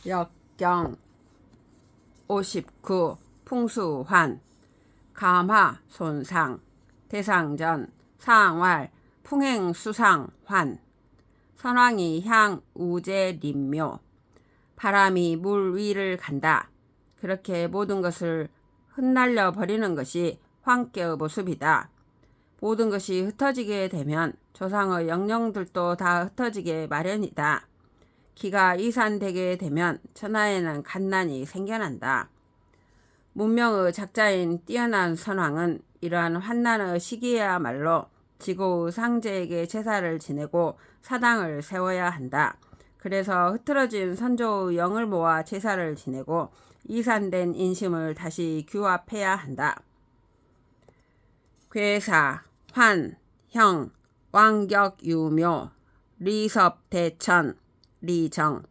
역경 59 풍수환 감화 손상 대상전 상활 풍행수상환 선왕이 향 우제 림묘 바람이 물 위를 간다. 그렇게 모든 것을 흩날려 버리는 것이 황께의 모습이다. 모든 것이 흩어지게 되면 조상의 영령들도 다 흩어지게 마련이다. 기가 이산되게 되면 천하에는 갓난이 생겨난다. 문명의 작자인 뛰어난 선왕은 이러한 환난의 시기에야말로 지고의 상제에게 제사를 지내고 사당을 세워야 한다. 그래서 흐트러진 선조의 영을 모아 제사를 지내고 이산된 인심을 다시 규합해야 한다. 괴사, 환, 형, 왕격, 유묘, 리섭, 대천, 리정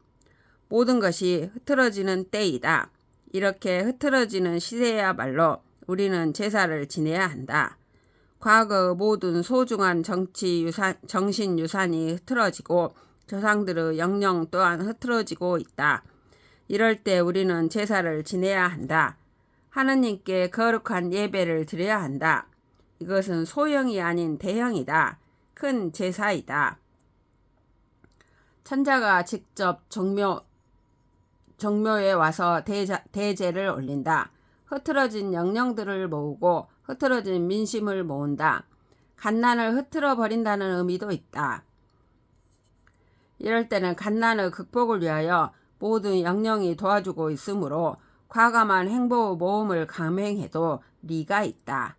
모든 것이 흐트러지는 때이다. 이렇게 흐트러지는 시대야말로 우리는 제사를 지내야 한다. 과거 모든 소중한 정신유산이 흐트러지고 조상들의 영령 또한 흐트러지고 있다. 이럴 때 우리는 제사를 지내야 한다. 하느님께 거룩한 예배를 드려야 한다. 이것은 소형이 아닌 대형이다. 큰 제사이다. 천자가 직접 정묘에 와서 대제를 올린다. 흐트러진 영령들을 모으고 흐트러진 민심을 모은다. 갓난을 흐트러 버린다는 의미도 있다. 이럴 때는 갓난의 극복을 위하여 모든 영령이 도와주고 있으므로 과감한 행보 모험을 감행해도 리가 있다.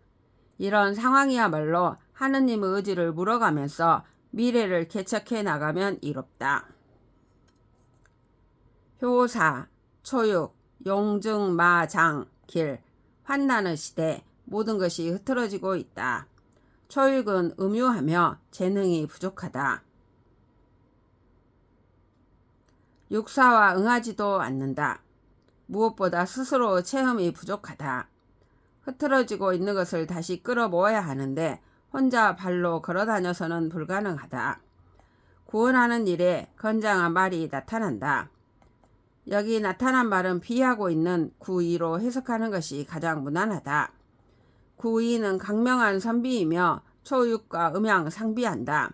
이런 상황이야말로 하느님의 의지를 물어가면서 미래를 개척해 나가면 이롭다. 효사, 초육, 용증, 마장, 길, 환난의 시대 모든 것이 흐트러지고 있다. 초육은 음유하며 재능이 부족하다. 육사와 응하지도 않는다. 무엇보다 스스로 체험이 부족하다. 흐트러지고 있는 것을 다시 끌어모아야 하는데 혼자 발로 걸어다녀서는 불가능하다. 구원하는 일에 건장한 말이 나타난다. 여기 나타난 말은 비하고 있는 구이로 해석하는 것이 가장 무난하다. 구이는 강명한 선비이며 초육과 음양상비한다.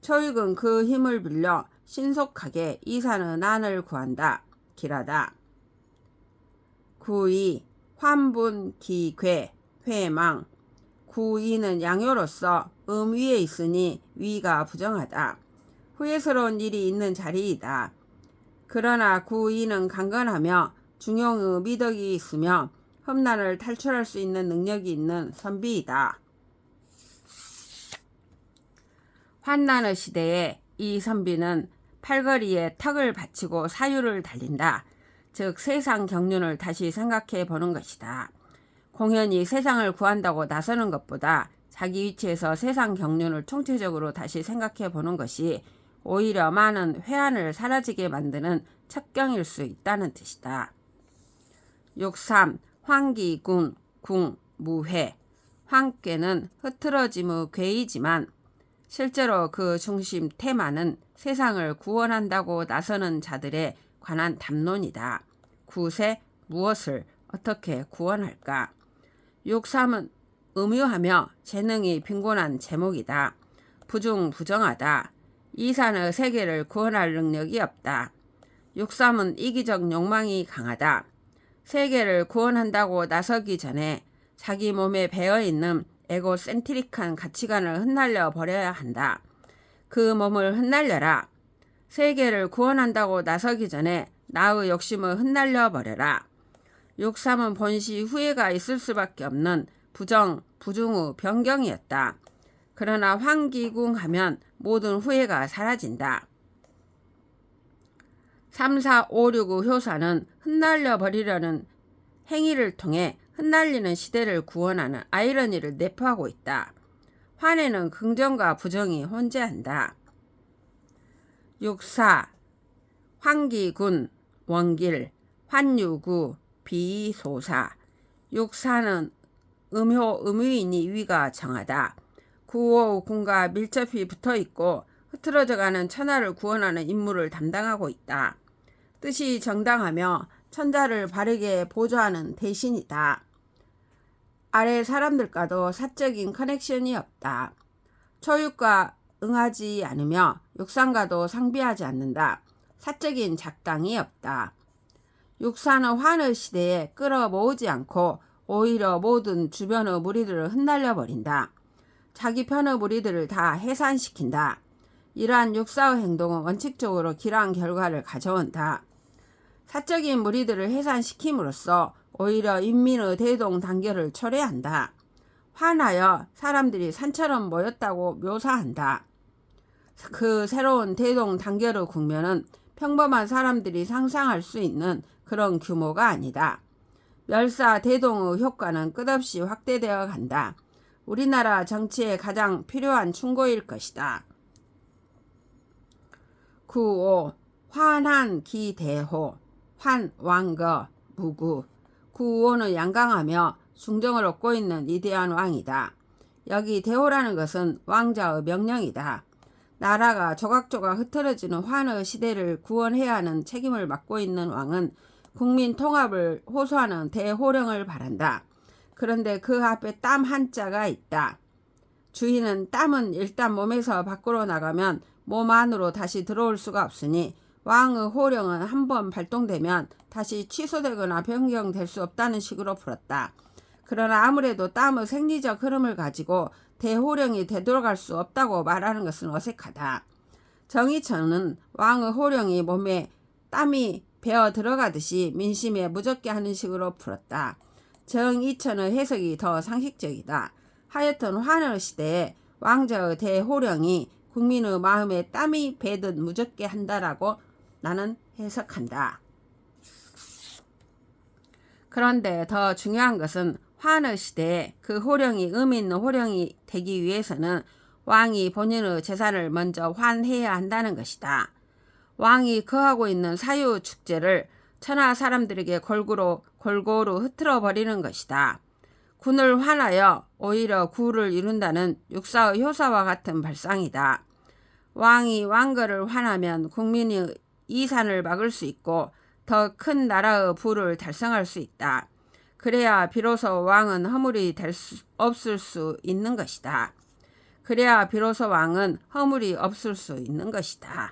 초육은 그 힘을 빌려 신속하게 이산의 난을 구한다. 길하다. 구이, 환분, 기괴, 회망. 구이는 양요로서 위에 있으니 위가 부정하다. 후회스러운 일이 있는 자리이다. 그러나 구이는 강건하며 중용의 미덕이 있으며 험난을 탈출할 수 있는 능력이 있는 선비이다. 환난의 시대에 이 선비는 팔걸이에 턱을 받치고 사유를 달린다. 즉 세상 경륜을 다시 생각해 보는 것이다. 공연히 세상을 구한다고 나서는 것보다 자기 위치에서 세상 경륜을 총체적으로 다시 생각해 보는 것이 오히려 많은 회한을 사라지게 만드는 첩경일 수 있다는 뜻이다. 63. 황기군, 궁, 무회. 황괴는 흐트러짐의 괴이지만 실제로 그 중심 테마는 세상을 구원한다고 나서는 자들에 관한 담론이다. 구세 무엇을 어떻게 구원할까? 63은 음유하며 재능이 빈곤한 제목이다. 부중부정하다. 이산의 세계를 구원할 능력이 없다. 63은 이기적 욕망이 강하다. 세계를 구원한다고 나서기 전에 자기 몸에 배어있는 에고센트릭한 가치관을 흩날려 버려야 한다. 그 몸을 흩날려라. 세계를 구원한다고 나서기 전에 나의 욕심을 흩날려 버려라. 63은 본시 후회가 있을 수밖에 없는 부중의 변경이었다. 그러나 황기궁하면 모든 후회가 사라진다. 3, 4, 5, 6의 효사는 흩날려 버리려는 행위를 통해 흩날리는 시대를 구원하는 아이러니를 내포하고 있다. 환에는 긍정과 부정이 혼재한다. 6, 4. 황기군, 원길, 환유구, 비소사. 6, 4는 음유이니 위가 정하다. 9, 5, 군과 밀접히 붙어있고 흐트러져가는 천하를 구원하는 임무를 담당하고 있다. 뜻이 정당하며 천자를 바르게 보조하는 대신이다. 아래 사람들과도 사적인 커넥션이 없다. 초육과 응하지 않으며 육상과도 상비하지 않는다. 사적인 작당이 없다. 육사는 환의 시대에 끌어모으지 않고 오히려 모든 주변의 무리들을 흩날려 버린다. 자기 편의 무리들을 다 해산시킨다. 이러한 육사의 행동은 원칙적으로 기러한 결과를 가져온다. 사적인 무리들을 해산시킴으로써 오히려 인민의 대동단결을 초래한다. 환하여 사람들이 산처럼 모였다고 묘사한다. 그 새로운 대동단결의 국면은 평범한 사람들이 상상할 수 있는 그런 규모가 아니다. 멸사 대동의 효과는 끝없이 확대되어 간다. 우리나라 정치에 가장 필요한 충고일 것이다. 9.5. 환한 기대호 환왕거 무구. 9.5는 양강하며 중정을 얻고 있는 위대한 왕이다. 여기 대호라는 것은 왕자의 명령이다. 나라가 조각조각 흩어지는 환의 시대를 구원해야 하는 책임을 맡고 있는 왕은 국민 통합을 호소하는 대호령을 바란다. 그런데 그 앞에 땀 한자가 있다. 주인은 땀은 일단 몸에서 밖으로 나가면 몸 안으로 다시 들어올 수가 없으니 왕의 호령은 한번 발동되면 다시 취소되거나 변경될 수 없다는 식으로 풀었다. 그러나 아무래도 땀의 생리적 흐름을 가지고 대호령이 되돌아갈 수 없다고 말하는 것은 어색하다. 정의처는 왕의 호령이 몸에 땀이 배어 들어가듯이 민심에 무섭게 하는 식으로 풀었다. 정의처의 해석이 더 상식적이다. 하여튼 환의 시대에 왕자의 대호령이 국민의 마음에 땀이 배듯 무섭게 한다라고 나는 해석한다. 그런데 더 중요한 것은 환의 시대에 그 호령이 의미 있는 호령이 되기 위해서는 왕이 본인의 재산을 먼저 환해야 한다는 것이다. 왕이 거하고 있는 사유 축제를 천하 사람들에게 골고루 흐트러 버리는 것이다. 군을 환하여 오히려 구를 이룬다는 육사의 효사와 같은 발상이다. 왕이 왕거를 환하면 국민이 이산을 막을 수 있고 더 큰 나라의 부를 달성할 수 있다. 그래야 비로소 왕은 허물이 없을 수 있는 것이다. 그래야 비로소 왕은 허물이 없을 수 있는 것이다.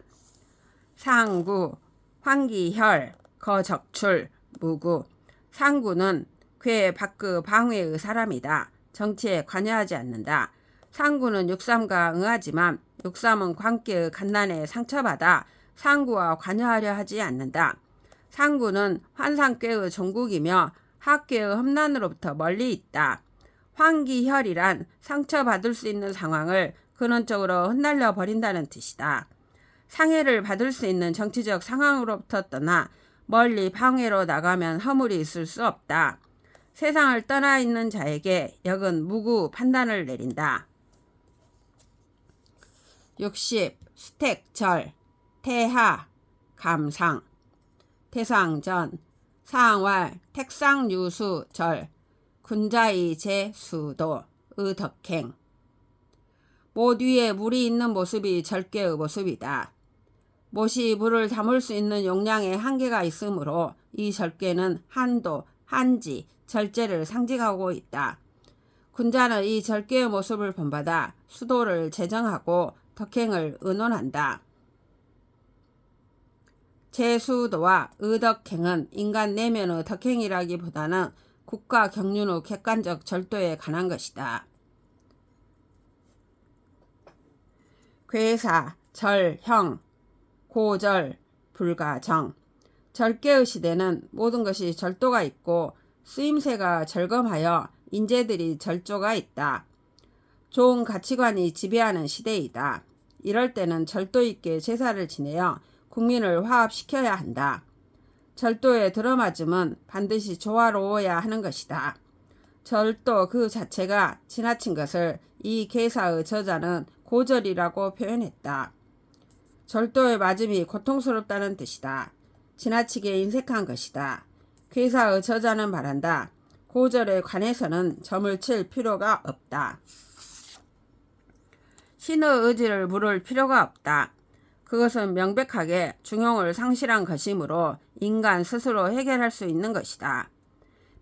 상구, 환기혈, 거적출, 무구. 상구는 괴 밖의 방외의 사람이다. 정치에 관여하지 않는다. 상구는 육삼과 응하지만 육삼은 관계의 갓난에 상처받아 상구와 관여하려 하지 않는다. 상구는 환상괴의 종국이며 학괴의 험난으로부터 멀리 있다. 환기혈이란 상처받을 수 있는 상황을 근원적으로 흩날려 버린다는 뜻이다. 상해를 받을 수 있는 정치적 상황으로부터 떠나 멀리 방해로 나가면 허물이 있을 수 없다. 세상을 떠나 있는 자에게 역은 무구 판단을 내린다. 60. 수택절, 태하, 감상, 태상전, 상왈, 택상유수절, 군자이 제수도, 의덕행. 못 위에 물이 있는 모습이 절개의 모습이다. 못이 물을 담을 수 있는 용량에 한계가 있으므로 이 절개는 한도, 한지, 절제를 상징하고 있다. 군자는 이 절개의 모습을 본받아 수도를 제정하고 덕행을 의논한다. 제수도와 의덕행은 인간 내면의 덕행이라기보다는 국가 경륜의 객관적 절도에 관한 것이다. 괴사, 절, 형, 고절, 불가정. 절개의 시대는 모든 것이 절도가 있고 쓰임새가 절검하여 인재들이 절조가 있다. 좋은 가치관이 지배하는 시대이다. 이럴 때는 절도 있게 제사를 지내어 국민을 화합시켜야 한다. 절도에 들어맞으면 반드시 조화로워야 하는 것이다. 절도 그 자체가 지나친 것을 이 괴사의 저자는 고절이라고 표현했다. 절도의 맞음이 고통스럽다는 뜻이다. 지나치게 인색한 것이다. 괴사의 저자는 말한다. 고절에 관해서는 점을 칠 필요가 없다. 신의 의지를 물을 필요가 없다. 그것은 명백하게 중용을 상실한 것이므로 인간 스스로 해결할 수 있는 것이다.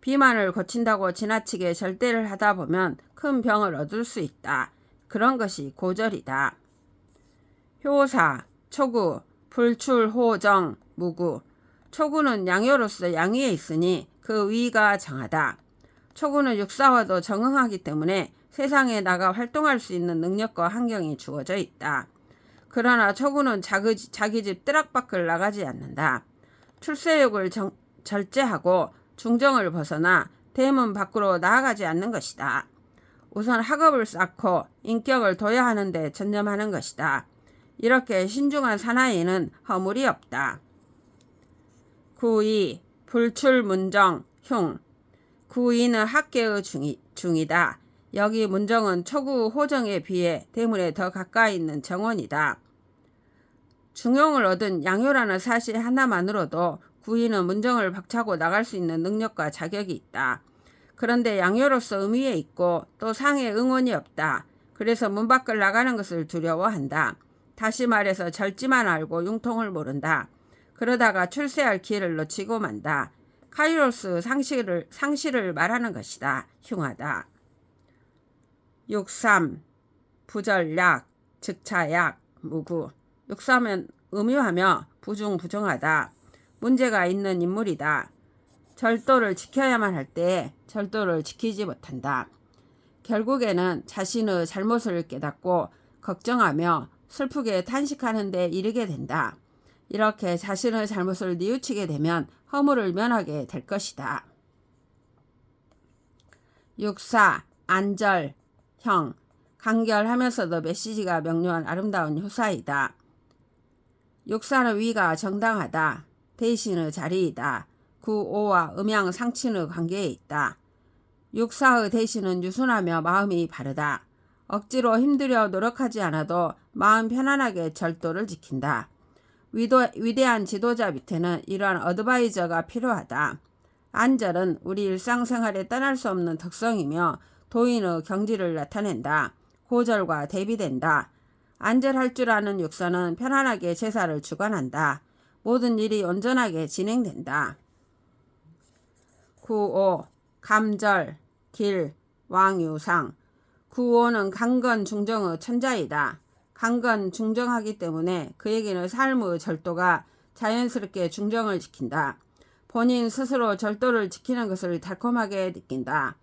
비만을 고친다고 지나치게 절대를 하다 보면 큰 병을 얻을 수 있다. 그런 것이 고절이다. 효사, 초구, 불출호정, 무구. 초구는 양요로서 양위에 있으니 그 위가 정하다. 초구는 육사와도 정응하기 때문에 세상에 나가 활동할 수 있는 능력과 환경이 주어져 있다. 그러나 초구는 자기 집 뜰악 밖을 나가지 않는다. 출세욕을 절제하고 중정을 벗어나 대문 밖으로 나아가지 않는 것이다. 우선 학업을 쌓고 인격을 둬야 하는데 전념하는 것이다. 이렇게 신중한 사나이는 허물이 없다. 구이, 불출문정, 흉. 구이는 학계의 중이다. 여기 문정은 초구 호정에 비해 대문에 더 가까이 있는 정원이다. 중용을 얻은 양요라는 사실 하나만으로도 구이는 문정을 박차고 나갈 수 있는 능력과 자격이 있다. 그런데 양요로서 음위에 있고 또 상에 응원이 없다. 그래서 문 밖을 나가는 것을 두려워한다. 다시 말해서 절지만 알고 융통을 모른다. 그러다가 출세할 기회를 놓치고 만다. 카이로스 상실을 말하는 것이다. 흉하다. 63. 부절약, 즉차약, 무구. 63은 음유하며 부중부정하다. 문제가 있는 인물이다. 절도를 지켜야만 할 때 절도를 지키지 못한다. 결국에는 자신의 잘못을 깨닫고 걱정하며 슬프게 탄식하는 데 이르게 된다. 이렇게 자신의 잘못을 뉘우치게 되면 허물을 면하게 될 것이다. 64. 안절, 형. 간결하면서도 메시지가 명료한 아름다운 효사이다. 64는 위가 정당하다. 대신의 자리이다. 구오와 음양 상친의 관계에 있다. 64의 대신은 유순하며 마음이 바르다. 억지로 힘들여 노력하지 않아도 마음 편안하게 절도를 지킨다. 위대한 지도자 밑에는 이러한 어드바이저가 필요하다. 안절은 우리 일상생활에 떠날 수 없는 특성이며 도인의 경지를 나타낸다. 고절과 대비된다. 안절할 줄 아는 육사는 편안하게 제사를 주관한다. 모든 일이 온전하게 진행된다. 95. 감절, 길, 왕유상. 95는 강건 중정의 천자이다. 강건 중정하기 때문에 그에게는 삶의 절도가 자연스럽게 중정을 지킨다. 본인 스스로 절도를 지키는 것을 달콤하게 느낀다.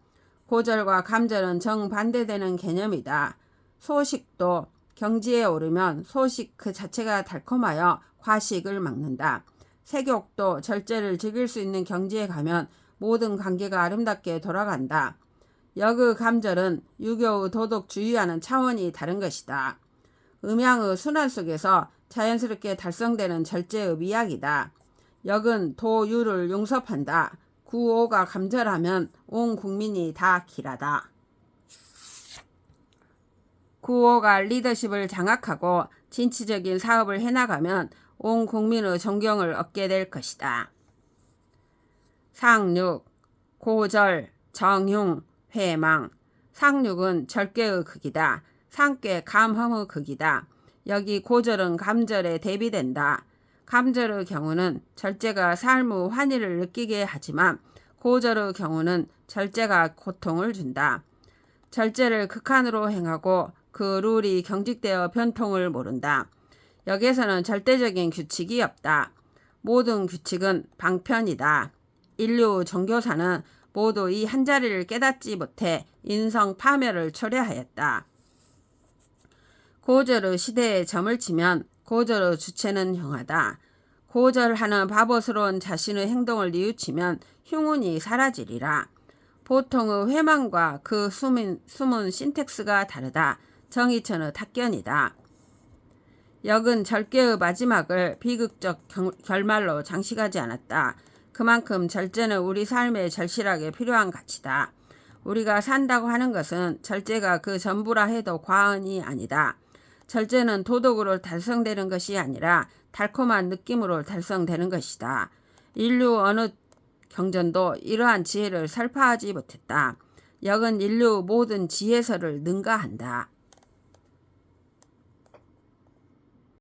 고절과 감절은 정반대되는 개념이다. 소식도 경지에 오르면 소식 그 자체가 달콤하여 과식을 막는다. 색욕도 절제를 즐길 수 있는 경지에 가면 모든 관계가 아름답게 돌아간다. 역의 감절은 유교의 도덕주의와는 차원이 다른 것이다. 음양의 순환 속에서 자연스럽게 달성되는 절제의 미학이다. 역은 도유를 용섭한다. 구오가 감절하면 온 국민이 다 길하다. 구오가 리더십을 장악하고 진취적인 사업을 해나가면 온 국민의 존경을 얻게 될 것이다. 상육, 고절, 정흉, 회망. 상육은 절개의 극이다. 상께 감험의 극이다. 여기 고절은 감절에 대비된다. 감절의 경우는 절제가 삶의 환희를 느끼게 하지만 고절의 경우는 절제가 고통을 준다. 절제를 극한으로 행하고 그 룰이 경직되어 변통을 모른다. 여기에서는 절대적인 규칙이 없다. 모든 규칙은 방편이다. 인류 종교사는 모두 이 한자리를 깨닫지 못해 인성 파멸을 초래하였다. 고절의 시대에 점을 치면 고절의 주체는 흉하다. 고절하는 바보스러운 자신의 행동을 뉘우치면 흉운이 사라지리라. 보통의 회망과 그 숨은 신텍스가 다르다. 정의천의 탁견이다. 역은 절개의 마지막을 비극적 결말로 장식하지 않았다. 그만큼 절제는 우리 삶에 절실하게 필요한 가치다. 우리가 산다고 하는 것은 절제가 그 전부라 해도 과언이 아니다. 절제는 도덕으로 달성되는 것이 아니라 달콤한 느낌으로 달성되는 것이다. 인류 어느 경전도 이러한 지혜를 설파하지 못했다. 역은 인류 모든 지혜서를 능가한다.